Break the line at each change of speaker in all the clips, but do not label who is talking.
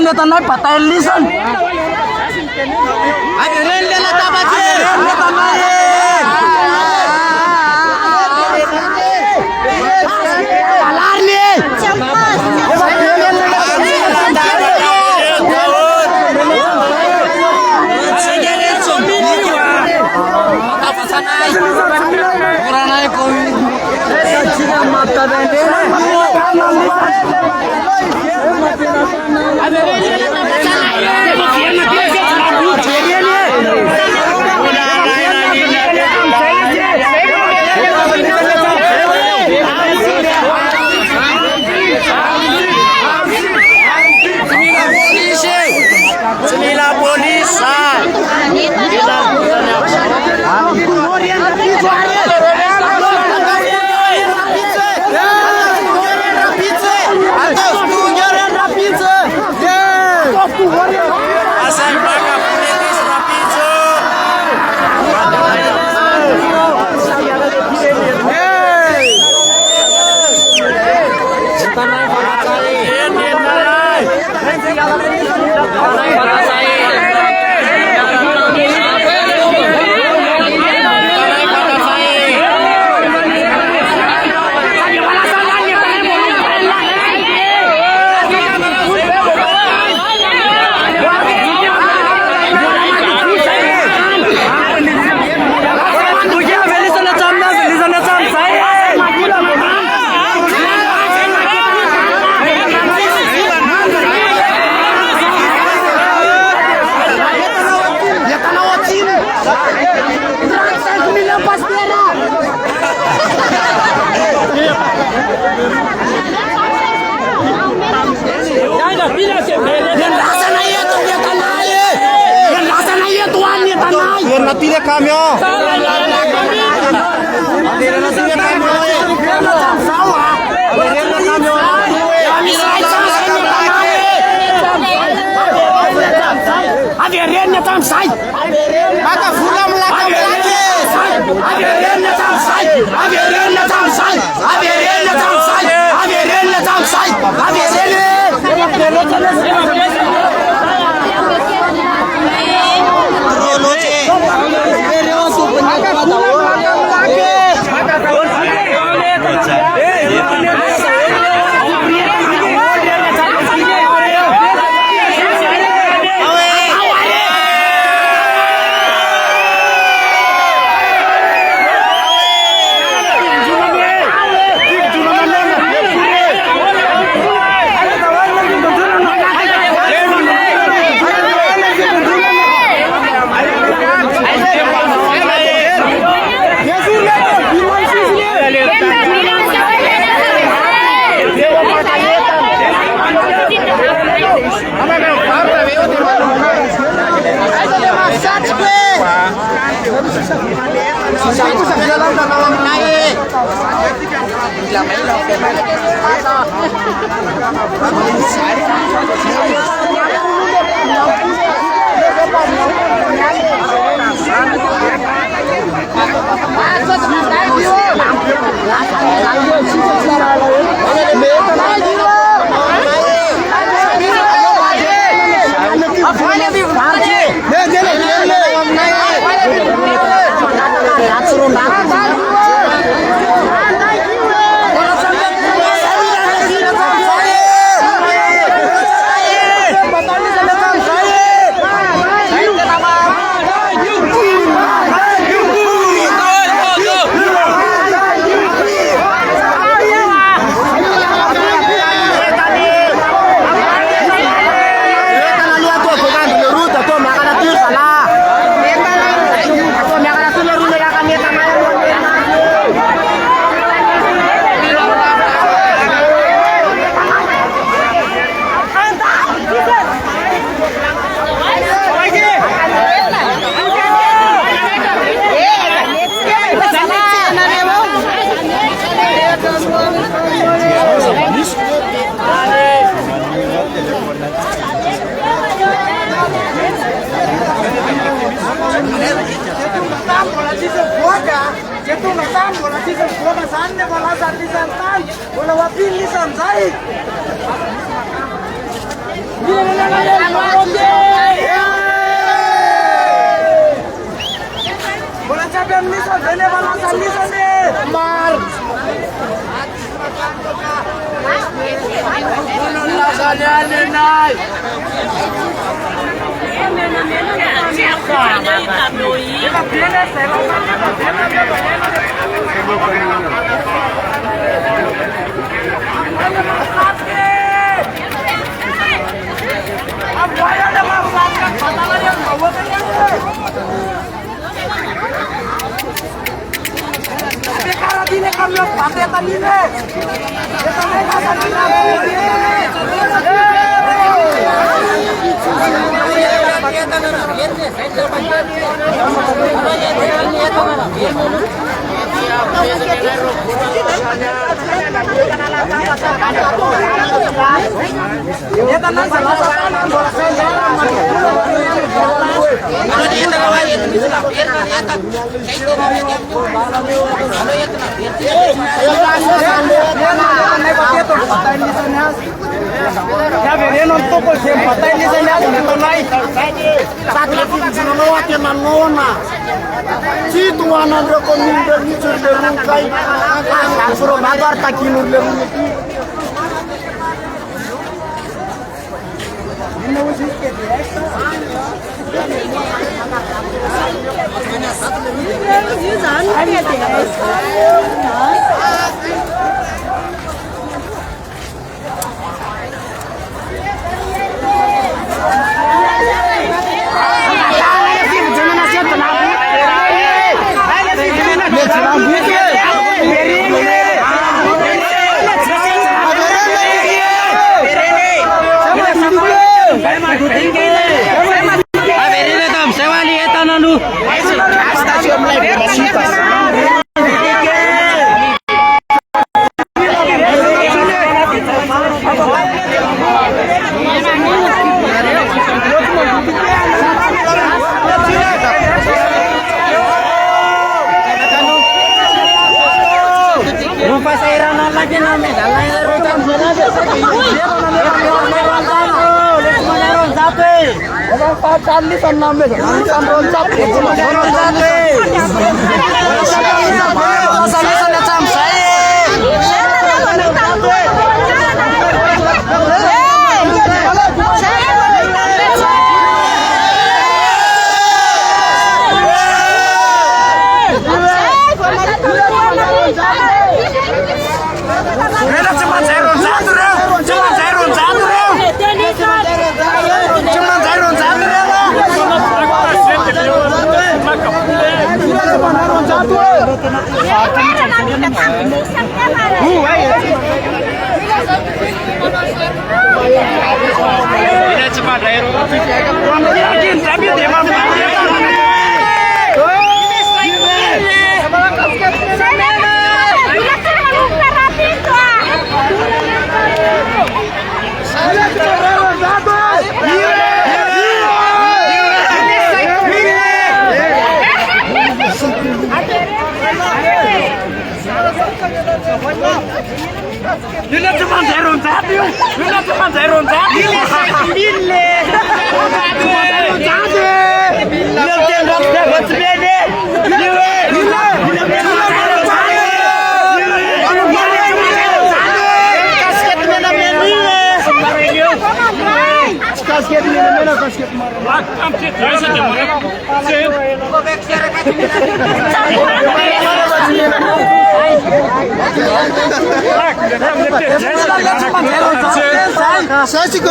नेता नाही पता लिसन नेता नाही
Natile camion.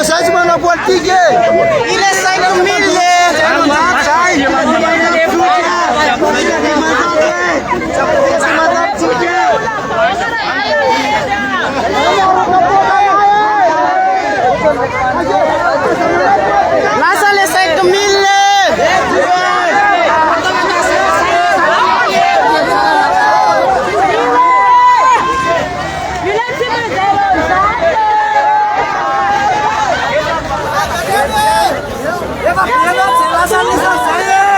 Saya mana buat tiga? Ini saya milih. Nasa saya kemilih.
Saya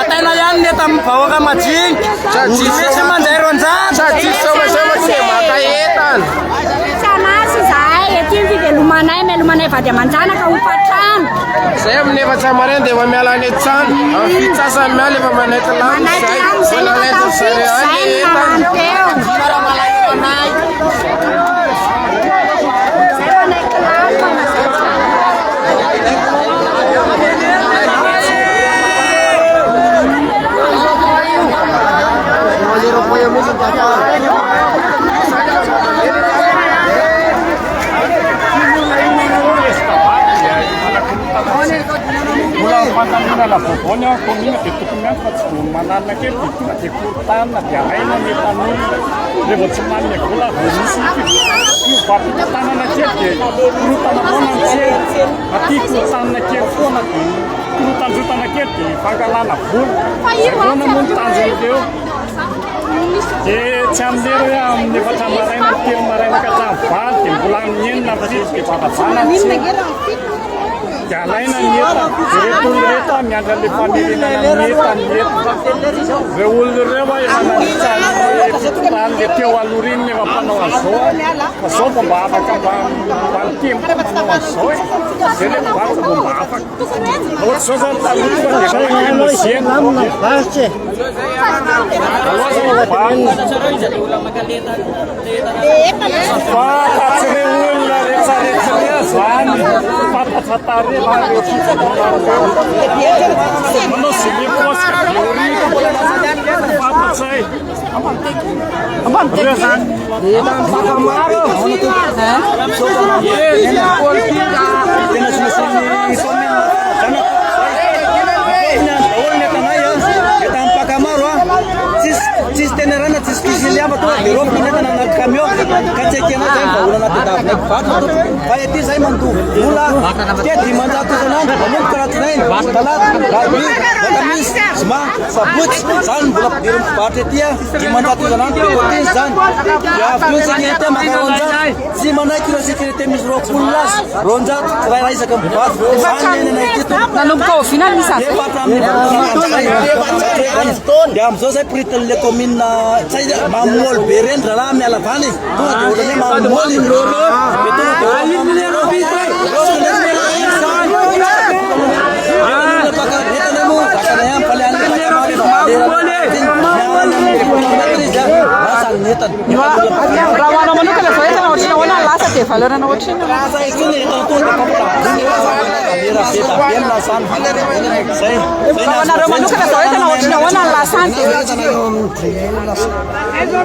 patay na yan, netang bawa ka matching. Umesa man dahil ronsan.
Sama-sama sih mataitan.
Sana sih saya, jadi ke lumanai pada manjana kau patang.
Saya menebat samaran dewa melani can. Pizza sama meli pemane telan. Saya itu
la poponia comina che tu mi faccio manana che tu ti portana che hai non mi fanno devo chiamare quella così più fatto tana na che fruta na buona che a ti tana che buona fruta na che ti paga lá na full buona montanha deu che chandero ya ne faccia marena che marena ka ta fatti bulan nyen na che pata sana Jalan niat, betul niat, nyada lepas diri niat. Beul reba yang tan detia walurin ni apa nawaso, nawaso pembahas kapan bantim nawaso, jadi bahas pembahas. Kalau soal tahu tu kan dia yang masih bahas. Kalau soal bahas, bahas sebeul lah, sebeul swan, bahas fatar. Mano sini pos kuri apa say? Abang tekan. Dia pakai maru. Yes, politik. Kena sini komen. Jangan. Awal ni tanah ya. Kita pakai maru. Cis teneran cis kisilia betul. Dirop ini tanah nak kamio. Kaceknya saya bawa nak tetap nak fatu. Baik itu saya mantu. Mula. Dia di mana tu sana? Kamu kerat naik. Balat. Kami. Kami semua sebut. San bulak di parti dia. Di mana tu sana? Kutin san. Ya, plus ini itu makan ronjat. Si mana kira si kira temis rokulas. Ronjat. Rai sekam. San ini naik itu.
Lalu kau final bisa.
Dia patram ni. Dia amso saya peritel le komin na. Saya mamul beren dalam ni alafani. Tu ada ni mamul ini loro. Itu ini robi.
Rawana manu kala soya na ochina wana lasa te falora na ochina. Rawana manu kala soya na ochina wana lasa te.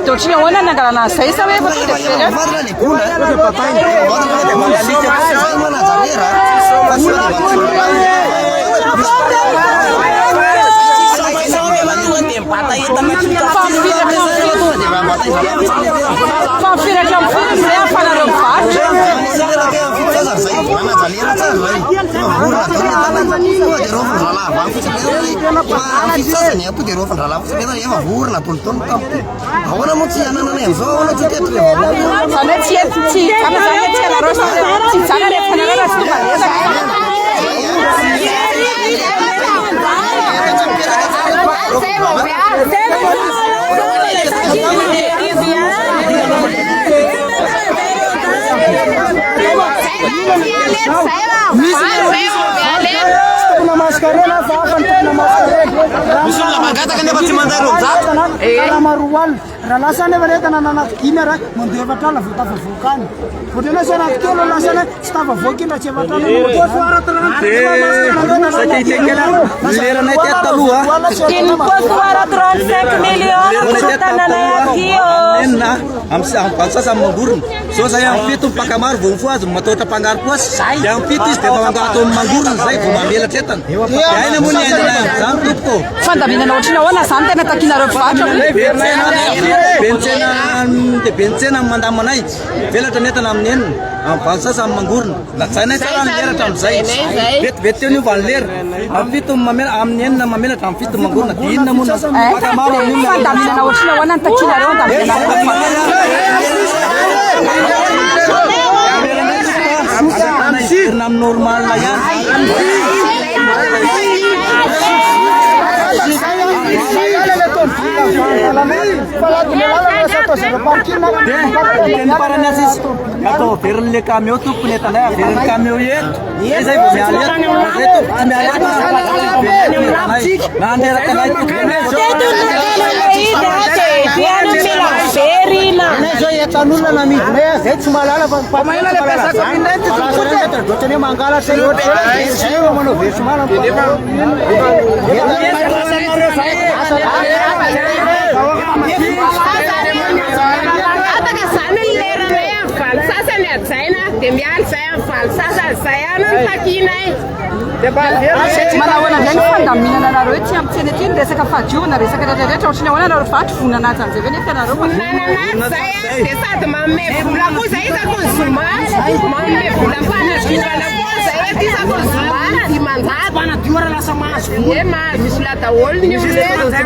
To ochina wana na kala na sai sabe ba te fere. Confira que é para o fato.
Misulah magata kan dapat cuma dari rumah.
Nama rual, relasan yang mereka anak kimera, mundur betul lah, kita fukan. Kemudian saya nak kilo relasan, staff fukin aja betul. Suara terang.
Saya ceklah, lera naik tiap luar.
Info suara terang 1 miliar, kita nanya kio.
Enna, amsa palsa sama gurun. So saya pitu pakamar bungfuaz, matota pangar puas. Yang pitis de bangga atom mangurun, saya kumambil cetan. Ya ini muni ena, sampai ko.
Fanta bina na ochina wana sante na takina ro fato.
Pencenan mandamanai. Vela taneta namnen, palsa sama gurun. Saya jalan lera tam saya. Betulnya valer. Amfitu mamel amnen na mamel amfitu mangurun. Din namun pakamar ni.
Fanta bina na ochina wana takina ro tam bina.
Nam normal lah ya.
Atau Firly kami itu punya tanah, Firly kami itu, saya punya lihat, nanti akan lagi.
Mana wana jani fandamina na nareo tsy ampitsena ety ny resaka fahadiovana resaka rehetrarehetra ohatrany ahoana nareo faty vonana azy an'izay ve nefa nareo
zay dia sady manome vola koa zay isako ny zoma manome vola fanasitrana koa zay ety isako ny zoma dimanjato
Panadiora lasa mahazo
e mahazo vola daholo ny olona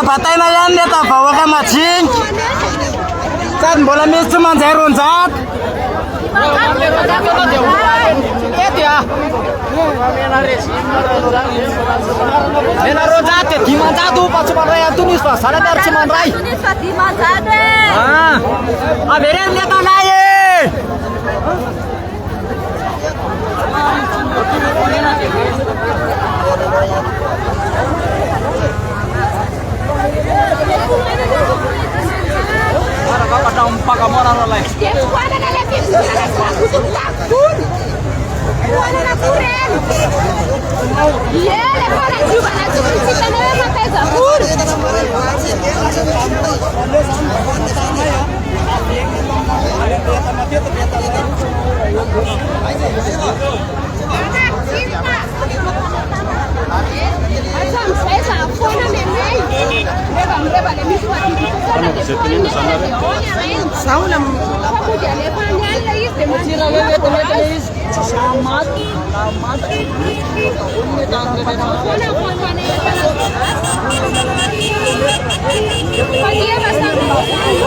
Patay na yan, neta, bawa ka matching. Kan bola mis cuma 0 zat. Mena rozat, di mana tu pas sebenarnya tunis pas, salah dari sebenarnya.
Tunis pas di mana ada?
Ah, beren neta naik. Dampak kamu orang lain.
Pagi ya, Mas.